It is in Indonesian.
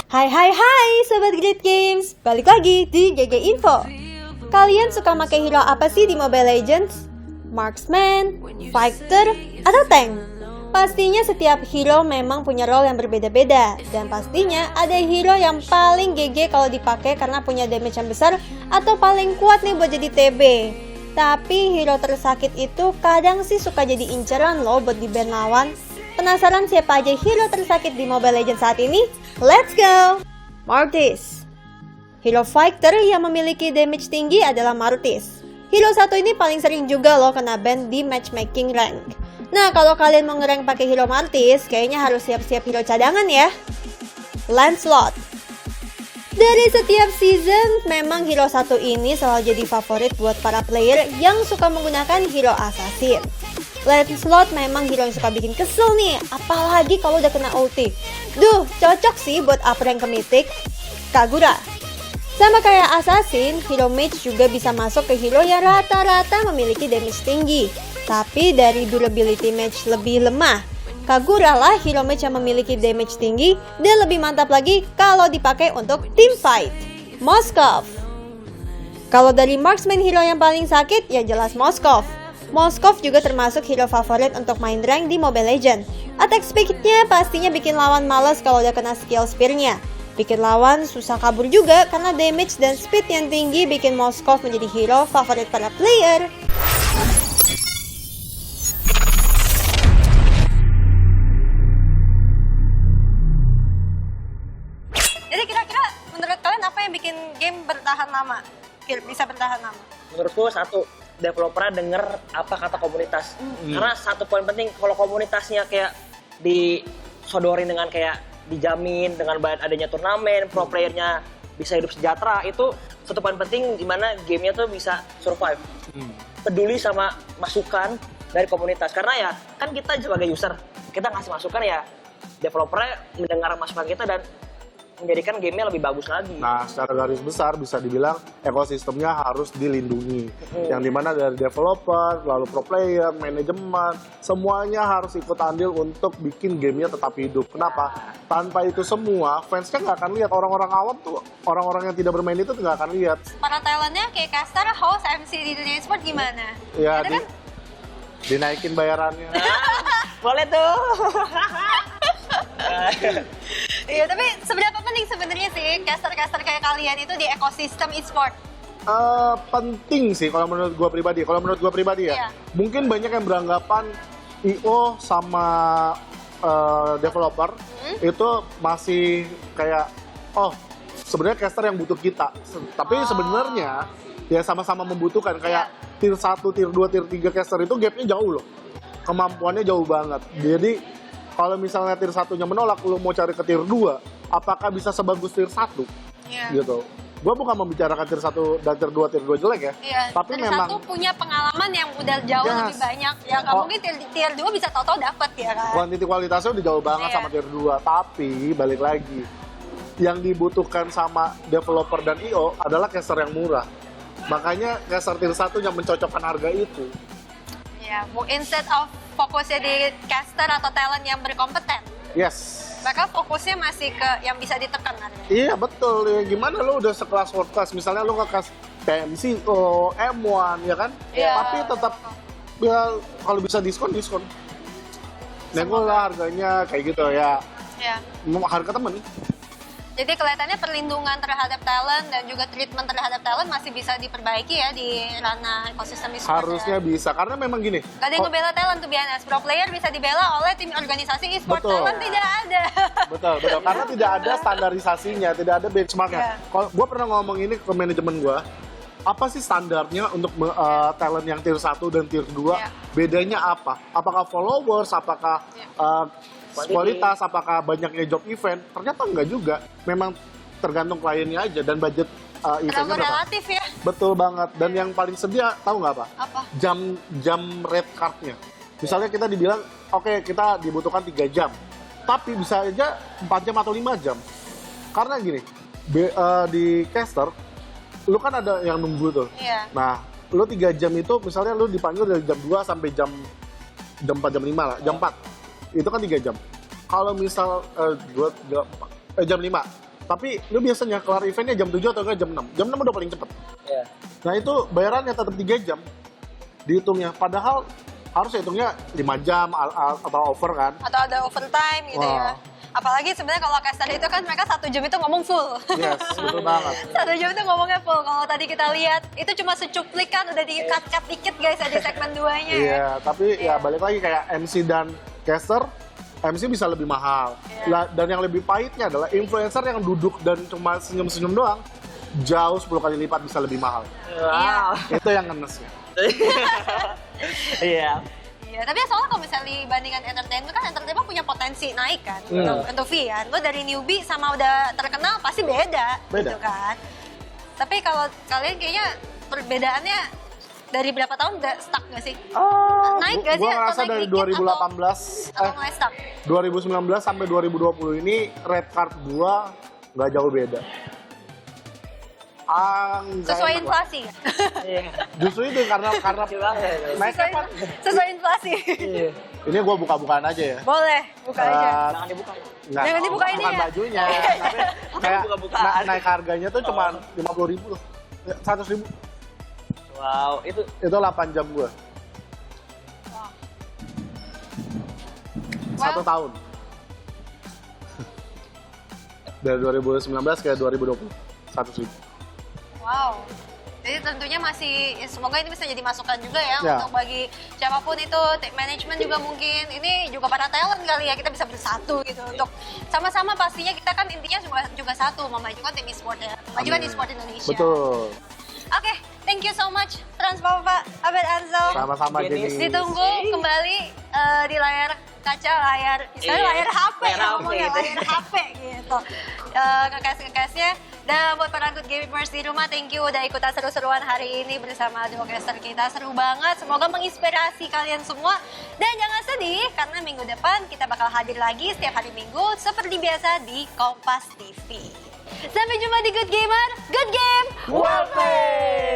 Hai Sobat Great Games, balik lagi di GG Info. Kalian suka pakai hero apa sih di Mobile Legends? Marksman, Fighter, atau Tank? Pastinya setiap hero memang punya role yang berbeda-beda. Dan pastinya ada hero yang paling GG kalau dipakai karena punya damage yang besar atau paling kuat nih buat jadi TB. Tapi hero tersakit itu kadang sih suka jadi inceran loh buat di-ban lawan. Penasaran siapa aja hero tersakit di Mobile Legends saat ini? Let's go! Mortis. Hero fighter yang memiliki damage tinggi adalah Mortis. Hero satu ini paling sering juga loh kena ban di matchmaking rank. Nah, kalau kalian mau ngerank pakai hero Mortis, kayaknya harus siap-siap hero cadangan ya. Lancelot. Dari setiap season, memang hero satu ini selalu jadi favorit buat para player yang suka menggunakan hero assassin. Lancelot memang hero yang suka bikin kesel nih, apalagi kalau udah kena ulti. Duh, cocok sih buat up rank ke mythic. Kagura. Sama kayak assassin, hero mage juga bisa masuk ke hero yang rata-rata memiliki damage tinggi, tapi dari durability mage lebih lemah. Kagura lah hero mage yang memiliki damage tinggi dan lebih mantap lagi kalau dipakai untuk team fight. Moskov. Kalau dari marksman hero yang paling sakit, ya jelas Moskov. Moskov juga termasuk hero favorit untuk main rank di Mobile Legends. Attack speed-nya pastinya bikin lawan males kalau udah kena skill spear-nya. Bikin lawan susah kabur juga karena damage dan speed yang tinggi bikin Moskov menjadi hero favorit para player. Jadi kira-kira menurut kalian apa yang bikin game bertahan lama? Bisa bertahan lama? Menurutku satu, developernya denger apa kata komunitas. Karena satu poin penting, kalau komunitasnya kayak disodorin dengan kayak dijamin dengan adanya turnamen, pro playernya bisa hidup sejahtera, itu satu poin penting dimana gamenya tuh bisa survive. Peduli sama masukan dari komunitas, karena ya kan kita sebagai user, kita ngasih masukan ya, developernya mendengar masukan kita dan menjadikan gamenya lebih bagus lagi. Nah, secara garis besar bisa dibilang ekosistemnya harus dilindungi. Yang dimana dari developer, lalu pro player, manajemen, semuanya harus ikut andil untuk bikin gamenya tetap hidup. Kenapa? Tanpa itu semua, fansnya nggak akan lihat. Orang-orang awam tuh, orang-orang yang tidak bermain itu nggak akan lihat. Para talentnya kayak caster, host, MC di dunia e-sport gimana? Ya, kan? dinaikin bayarannya. Boleh tuh. Iya, tapi seberapa penting sebenarnya sih caster-caster kayak kalian itu di ekosistem e-sport? Penting sih kalau menurut gua pribadi. Kalau menurut gua pribadi ya, Iya. mungkin banyak yang beranggapan IO sama developer itu masih kayak sebenarnya caster yang butuh kita. Tapi sebenarnya ya sama-sama membutuhkan. Kayak tier 1, tier 2, tier 3 caster itu gapnya jauh loh. Kemampuannya jauh banget. Jadi kalau misalnya tier 1-nya menolak, lu mau cari ke tier 2, apakah bisa sebagus tier 1? Iya. Gitu. Gua bukan membicarakan tier 1 dan tier 2 jelek ya. Iya, Tapi tier memang 1 punya pengalaman yang udah jauh lebih banyak. Ya nggak mungkin tier 2 bisa tau-tau dapet ya kan? kuantiti kualitasnya udah jauh banget sama tier 2. Tapi balik lagi, yang dibutuhkan sama developer dan IO adalah caster yang murah. Makanya caster tier 1 yang mencocokkan harga itu. Ya, instead of fokusnya di caster atau talent yang berkompeten, Yes. mereka fokusnya masih ke yang bisa ditekan harganya. Iya betul. Ya, gimana lu udah sekelas world class, misalnya lu ngekas TMCO, M1 ya kan? Iya. Tapi tetap ya kalau bisa diskon. Nego lah harganya kayak gitu ya. Ya. Harga temen. Jadi kelihatannya perlindungan terhadap talent dan juga treatment terhadap talent masih bisa diperbaiki ya di ranah ekosistem e-sport. Harusnya ya. bisa, karena memang gini. Gak ada yang ngebela talent tuh biasa. Pro player bisa dibela oleh tim organisasi e-sport, Betul. talent tidak ada. Betul. Karena tidak ada standarisasinya, tidak ada benchmarknya. Iya. Kalau gue pernah ngomong ini ke manajemen gue, apa sih standarnya untuk talent yang tier 1 dan tier 2? Iya. Bedanya apa? Apakah followers, apakah kualitas, apakah banyaknya job event? Ternyata enggak juga. Memang tergantung kliennya aja dan budget eventnya Terlalu berapa. relatif ya. Betul banget. Dan yang paling sedia, tahu nggak apa? Apa? Jam red card-nya. Misalnya kita dibilang, oke, kita dibutuhkan 3 jam. Tapi bisa aja 4 jam atau 5 jam. Karena gini, di caster, lu kan ada yang nunggu tuh. Iya. Nah, lu 3 jam itu, misalnya lu dipanggil dari jam 2 sampai jam 4, jam 5 lah. Jam 4. Itu kan 3 jam. Kalau misal jam 5. Tapi lu biasanya kelar eventnya jam 7 atau enggak jam 6. Jam 6 udah paling cepet. Iya. Nah itu bayarannya tetap 3 jam dihitungnya. Padahal harus hitungnya 5 jam atau over kan. Atau ada overtime gitu ya. Wah. Apalagi sebenarnya kalau caster itu kan mereka 1 jam itu ngomong full. Yes, betul banget. 1 jam itu ngomongnya full. Kalau tadi kita lihat itu cuma secuplikan udah di-cut dikit guys aja segmen 2-nya ya. Iya, tapi ya balik lagi kayak MC dan caster, MC bisa lebih mahal. Dan yang lebih pahitnya adalah influencer yang duduk dan cuma senyum-senyum doang, jauh 10 kali lipat bisa lebih mahal. Wow. Itu yang ngenesnya. Iya. Iya, tapi soalnya kalau misalnya dibandingkan entertainment kan entertainment punya potensi naik kan untuk fee kan. Lo dari newbie sama udah terkenal pasti beda. Beda. Gitu kan. Tapi kalau kalian kayaknya perbedaannya dari berapa tahun udah stuck gak sih? Naik gak sih? Gua Atau ngerasa naik dari dikit 2018, atau mulai stuck? 2019 sampai 2020 ini red card gua nggak jauh beda. Nggak Sesuai enak lah. inflasi. Iya. Justru itu karena naiknya kan. Sesuai inflasi. Iya. Ini gua buka-bukaan aja ya. boleh, buka aja. Jangan dibuka. Nggak, Jangan dibuka ini bukan ya. bajunya, tapi kayak Buka-bukaan. naik harganya tuh cuma 50.000 loh, 100.000. Wow, itu Itu 8 jam gua. Satu tahun. Dari 2019 ke 2020, 100.000. Wow. Jadi tentunya masih, semoga ini bisa jadi masukan juga ya, Ya. untuk bagi siapapun itu, tim manajemen juga mungkin, ini juga para talent kali ya, kita bisa bersatu gitu untuk sama-sama pastinya kita kan intinya juga satu, memajukan tim e-sport ya, memajukan e-sport Indonesia. Betul. Oke, thank you so much Transpapa, Abed Ansel. Sama-sama Jenis. Jenny. Ditunggu kembali di layar kaca, layar, istilahnya Iya, layar HP layar ya HP ngomongnya, gitu. layar HP gitu. Ngekes-ngekesnya. Dan buat para good gamers di rumah, thank you udah ikutan seru-seruan hari ini bersama duo caster kita. Seru banget, semoga menginspirasi kalian semua. Dan jangan sedih, karena minggu depan kita bakal hadir lagi setiap hari Minggu seperti biasa di Kompas TV. Sampai jumpa di Good Gamer, Good Game, Well played.